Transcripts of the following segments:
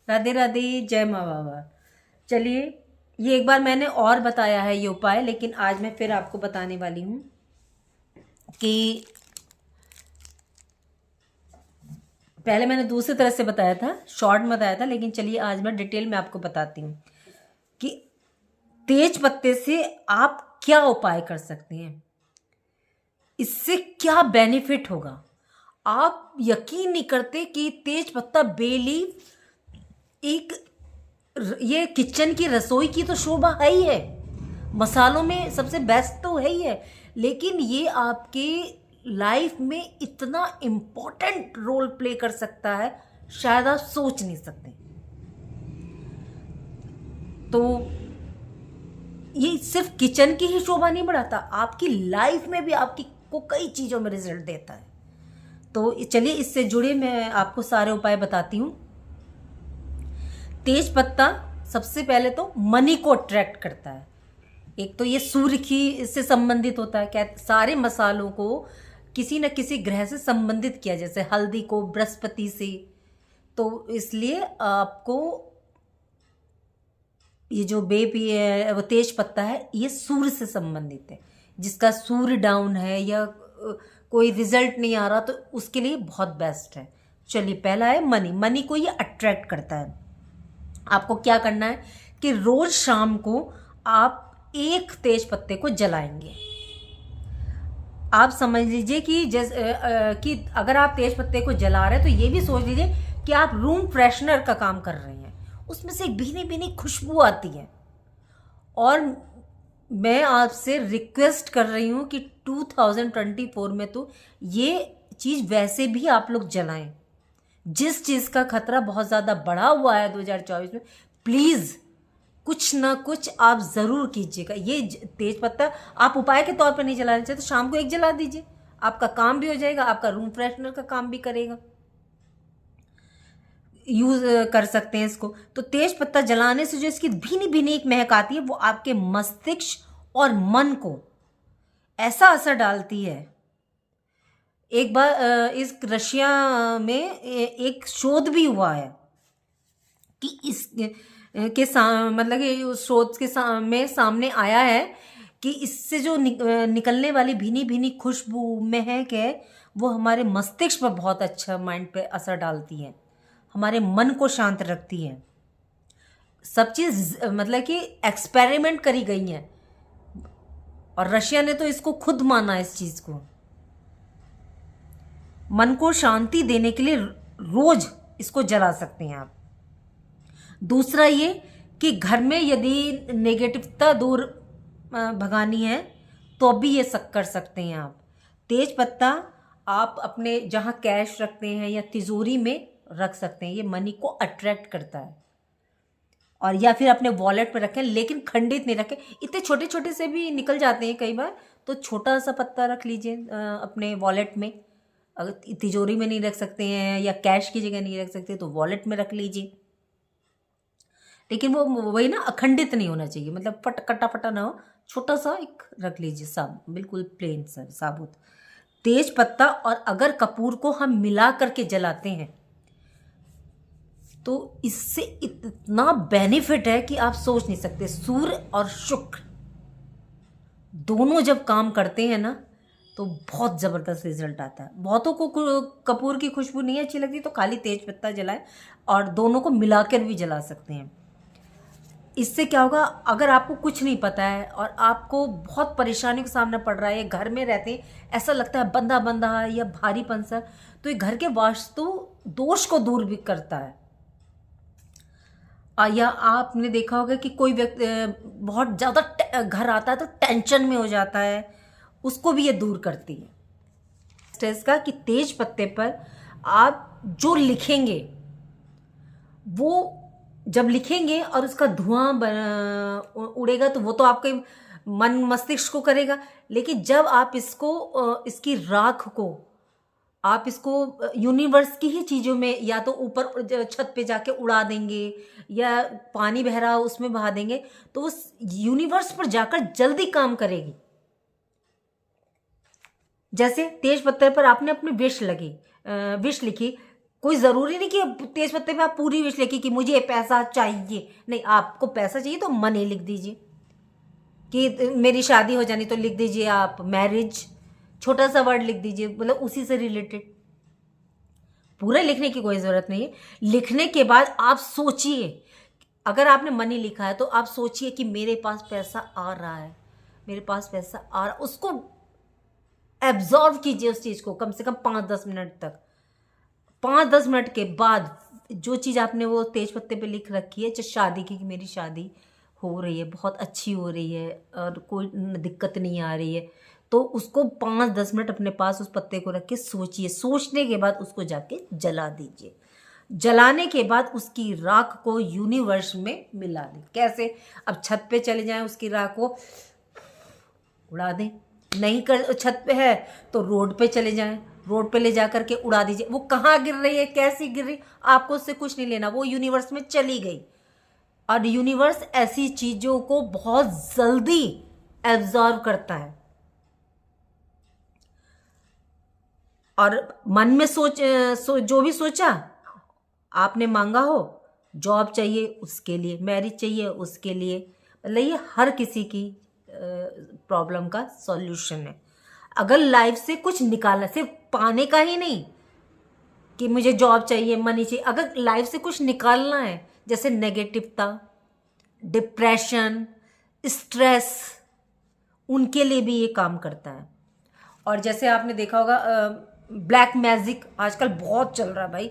राधे राधे, जय माँ बाबा। चलिए, ये एक बार मैंने और बताया है ये उपाय, लेकिन आज मैं फिर आपको बताने वाली हूँ कि पहले मैंने दूसरी तरह से बताया था, शॉर्ट में बताया था, लेकिन चलिए आज मैं डिटेल में आपको बताती हूँ कि तेज पत्ते से आप क्या उपाय कर सकते हैं, इससे क्या बेनिफिट होगा। आप यकीन नहीं करते कि तेज पत्ता बे लीफ एक ये किचन की रसोई की तो शोभा है ही है, मसालों में सबसे बेस्ट तो है ही है, लेकिन ये आपके लाइफ में इतना इम्पोर्टेंट रोल प्ले कर सकता है, शायद आप सोच नहीं सकते। तो ये सिर्फ किचन की ही शोभा नहीं बढ़ाता, आपकी लाइफ में भी आपकी को कई चीज़ों में रिजल्ट देता है। तो चलिए इससे जुड़े मैं आपको सारे उपाय बताती हूँ। तेज पत्ता सबसे पहले तो मनी को अट्रैक्ट करता है। एक तो ये सूर्य की से संबंधित होता है, क्या सारे मसालों को किसी न किसी ग्रह से संबंधित किया, जैसे हल्दी को बृहस्पति से, तो इसलिए आपको ये जो वो तेज पत्ता है ये सूर्य से संबंधित है। जिसका सूर्य डाउन है या कोई रिजल्ट नहीं आ रहा, तो उसके लिए बहुत बेस्ट है। चलिए, पहला है मनी। मनी को ये अट्रैक्ट करता है। आपको क्या करना है कि रोज शाम को आप एक तेज पत्ते को जलाएंगे। आप समझ लीजिए कि कि अगर आप तेज पत्ते को जला रहे हैं तो ये भी सोच लीजिए कि आप रूम फ्रेशनर का काम कर रहे हैं। उसमें से एक भीनी भीनी खुशबू आती है। और मैं आपसे रिक्वेस्ट कर रही हूँ कि 2024 में तो ये चीज़ वैसे भी आप लोग जलाएं। जिस चीज़ का खतरा बहुत ज़्यादा बढ़ा हुआ है 2024 में, प्लीज़ कुछ ना कुछ आप ज़रूर कीजिएगा। ये तेज पत्ता आप उपाय के तौर पर नहीं जलाना चाहिए, तो शाम को एक जला दीजिए, आपका काम भी हो जाएगा, आपका रूम फ्रेशनर का काम भी करेगा। यूज़ कर सकते हैं इसको। तो तेज पत्ता जलाने से जो इसकी भीनी भीनी एक महक आती है, वो आपके मस्तिष्क और मन को ऐसा असर डालती है। एक बार इस रशिया में एक शोध भी हुआ है कि इस मतलब कि उस शोध के में सामने आया है कि इससे जो निकलने वाली भीनी भीनी खुशबू महक है, वो हमारे मस्तिष्क पर बहुत अच्छा माइंड पे असर डालती है, हमारे मन को शांत रखती है। सब चीज़ मतलब कि एक्सपेरिमेंट करी गई हैं, और रशिया ने तो इसको खुद माना इस चीज़ को। मन को शांति देने के लिए रोज इसको जला सकते हैं आप। दूसरा ये कि घर में यदि नेगेटिवता दूर भगानी है तो भी ये कर सकते हैं आप। तेज पत्ता आप अपने जहाँ कैश रखते हैं या तिजोरी में रख सकते हैं, ये मनी को अट्रैक्ट करता है। और या फिर अपने वॉलेट पे रखें, लेकिन खंडित नहीं रखें, इतने छोटे छोटे से भी निकल जाते हैं कई बार, तो छोटा सा पत्ता रख लीजिए अपने वॉलेट में। अगर तिजोरी में नहीं रख सकते हैं या कैश की जगह नहीं रख सकते तो वॉलेट में रख लीजिए, लेकिन वो वही ना, अखंडित नहीं होना चाहिए, मतलब कटा फटा ना हो, छोटा सा एक रख लीजिए, सब बिल्कुल प्लेन सर साबुत। तेज पत्ता और अगर कपूर को हम मिला करके जलाते हैं तो इससे इतना बेनिफिट है कि आप सोच नहीं सकते। सूर्य और शुक्र दोनों जब काम करते हैं ना, तो बहुत ज़बरदस्त रिजल्ट आता है। बहुतों को कपूर की खुशबू नहीं अच्छी लगती, तो खाली तेज पत्ता जलाएं, और दोनों को मिलाकर भी जला सकते हैं। इससे क्या होगा, अगर आपको कुछ नहीं पता है और आपको बहुत परेशानी का सामना पड़ रहा है, या घर में रहते हैं ऐसा लगता है बंधा बंधा या भारीपन सा, तो ये घर के वास्तु दोष को दूर भी करता है। या आपने देखा होगा कि कोई व्यक्ति बहुत ज़्यादा घर आता है तो टेंशन में हो जाता है, उसको भी ये दूर करती है। स्ट्रेस का कि तेज पत्ते पर आप जो लिखेंगे, वो जब लिखेंगे और उसका धुआं उड़ेगा, तो वो तो आपके मन मस्तिष्क को करेगा, लेकिन जब आप इसको इसकी राख को आप इसको यूनिवर्स की ही चीज़ों में, या तो ऊपर छत पे जाके उड़ा देंगे या पानी बह रहा उसमें बहा देंगे, तो उस यूनिवर्स पर जाकर जल्दी काम करेगी। जैसे तेज पत्ते पर आपने अपनी विश लिखी, कोई ज़रूरी नहीं कि तेज पत्ते पे आप पूरी विश लिखिए कि मुझे पैसा चाहिए, नहीं, आपको पैसा चाहिए तो मनी लिख दीजिए, कि मेरी शादी हो जानी तो लिख दीजिए आप मैरिज, छोटा सा वर्ड लिख दीजिए, मतलब उसी से रिलेटेड। पूरा लिखने की कोई ज़रूरत नहीं है। लिखने के बाद आप सोचिए, अगर आपने मनी लिखा है तो आप सोचिए कि मेरे पास पैसा आ रहा है, मेरे पास पैसा आ रहा, उसको एब्जॉर्व कीजिए उस चीज़ को, कम से कम 5-10 मिनट तक। 5-10 मिनट के बाद जो चीज़ आपने वो तेज पत्ते पे लिख रखी है, चाहे शादी की, कि मेरी शादी हो रही है, बहुत अच्छी हो रही है और कोई दिक्कत नहीं आ रही है, तो उसको 5-10 मिनट अपने पास उस पत्ते को रख के सोचिए। सोचने के बाद उसको जाके जला दीजिए। जलाने के बाद उसकी राख को यूनिवर्स में मिला दें। कैसे? अब छत पे चले जाएं, उसकी राख को उड़ा दें। नहीं कर छत पे है तो रोड पे चले जाएं, रोड पे ले जा कर के उड़ा दीजिए। वो कहाँ गिर रही है, कैसी गिर रही, आपको उससे कुछ नहीं लेना, वो यूनिवर्स में चली गई। और यूनिवर्स ऐसी चीज़ों को बहुत जल्दी एब्जॉर्व करता है। और मन में जो भी सोचा आपने मांगा हो, जॉब चाहिए उसके लिए, मैरिज चाहिए उसके लिए, मतलब ये हर किसी की प्रॉब्लम का सॉल्यूशन है। अगर लाइफ से कुछ निकालना, सिर्फ पाने का ही नहीं कि मुझे जॉब चाहिए, मनी चाहिए, अगर लाइफ से कुछ निकालना है, जैसे नेगेटिवता, डिप्रेशन, स्ट्रेस, उनके लिए भी ये काम करता है। और जैसे आपने देखा होगा ब्लैक मैजिक आजकल बहुत चल रहा है भाई,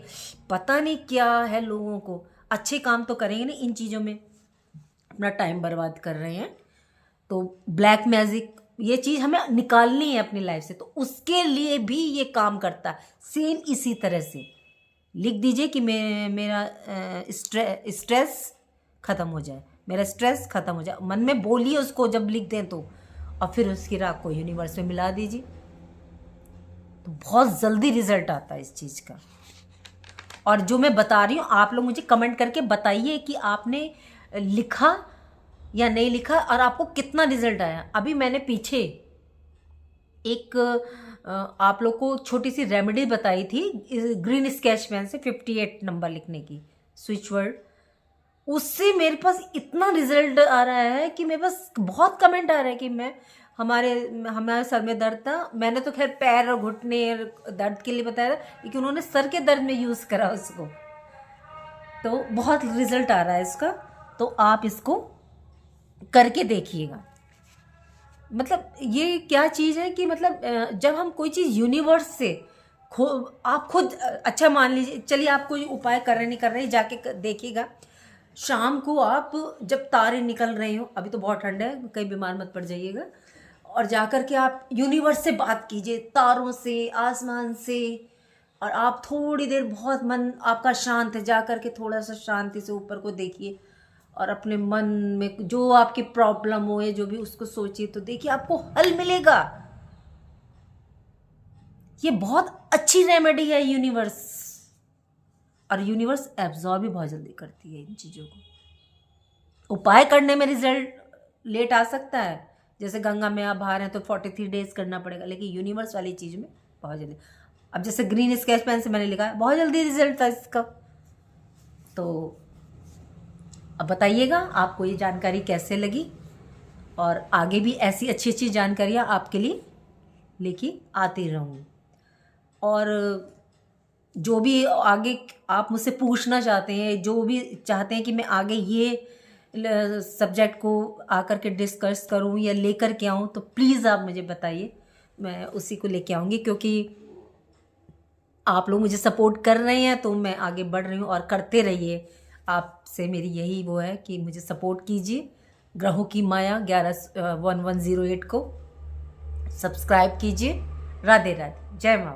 पता नहीं क्या है लोगों को। अच्छे काम तो करेंगे नहीं, इन चीज़ों में अपना टाइम बर्बाद कर रहे हैं। तो ब्लैक मैजिक, ये चीज़ हमें निकालनी है अपनी लाइफ से, तो उसके लिए भी ये काम करता है। सेम इसी तरह से लिख दीजिए कि मेरा स्ट्रेस ख़त्म हो जाए, मेरा स्ट्रेस ख़त्म हो जाए। मन में बोलिए उसको जब लिख दें तो, और फिर उसकी राख को यूनिवर्स में मिला दीजिए, तो बहुत जल्दी रिजल्ट आता है इस चीज़ का। और जो मैं बता रही हूँ, आप लोग मुझे कमेंट करके बताइए कि आपने लिखा या नहीं लिखा और आपको कितना रिजल्ट आया। अभी मैंने पीछे एक आप लोग को छोटी सी रेमेडी बताई थी ग्रीन स्केच पेन से 58 नंबर लिखने की, स्विच वर्ड, उससे मेरे पास इतना रिजल्ट आ रहा है कि मेरे पास बहुत कमेंट आ रहा है कि हमारे सर में दर्द था। मैंने तो खैर पैर और घुटने दर्द के लिए बताया था, लेकिन उन्होंने सर के दर्द में यूज़ करा उसको, तो बहुत रिजल्ट आ रहा है इसका। तो आप इसको करके देखिएगा। मतलब ये क्या चीज़ है कि मतलब जब हम कोई चीज़ यूनिवर्स से आप खुद, अच्छा मान लीजिए, चलिए आप कोई उपाय कर रहे नहीं कर रहे, जाके देखिएगा। शाम को आप जब तारे निकल रहे हो, अभी तो बहुत ठंड है, कहीं बीमार मत पड़ जाइएगा, और जाकर के आप यूनिवर्स से बात कीजिए, तारों से, आसमान से, और आप थोड़ी देर, बहुत मन आपका शांत है, जाकर के थोड़ा सा शांति से ऊपर को देखिए और अपने मन में जो आपकी प्रॉब्लम हो या जो भी, उसको सोचिए, तो देखिए आपको हल मिलेगा। ये बहुत अच्छी रेमेडी है यूनिवर्स, और यूनिवर्स एब्जॉर्ब भी बहुत जल्दी करती है इन चीज़ों को। उपाय करने में रिजल्ट लेट आ सकता है, जैसे गंगा में आप बाहर हैं तो 43 डेज करना पड़ेगा, लेकिन यूनिवर्स वाली चीज़ में बहुत जल्दी। अब जैसे ग्रीन स्केच पेन से मैंने लिखा है, बहुत जल्दी रिजल्ट था इसका। तो अब बताइएगा आपको ये जानकारी कैसे लगी, और आगे भी ऐसी अच्छी अच्छी जानकारियाँ आपके लिए लेके आती रहूँगी। और जो भी आगे आप मुझसे पूछना चाहते हैं, जो भी चाहते हैं कि मैं आगे ये सब्जेक्ट को आकर के डिस्कस करूं या लेकर के आऊं, तो प्लीज़ आप मुझे बताइए, मैं उसी को लेके आऊँगी। क्योंकि आप लोग मुझे सपोर्ट कर रहे हैं तो मैं आगे बढ़ रही हूँ, और करते रहिए। आपसे मेरी यही वो है कि मुझे सपोर्ट कीजिए। ग्रहों की माया 111108 को सब्सक्राइब कीजिए। राधे राधे, जय माँ।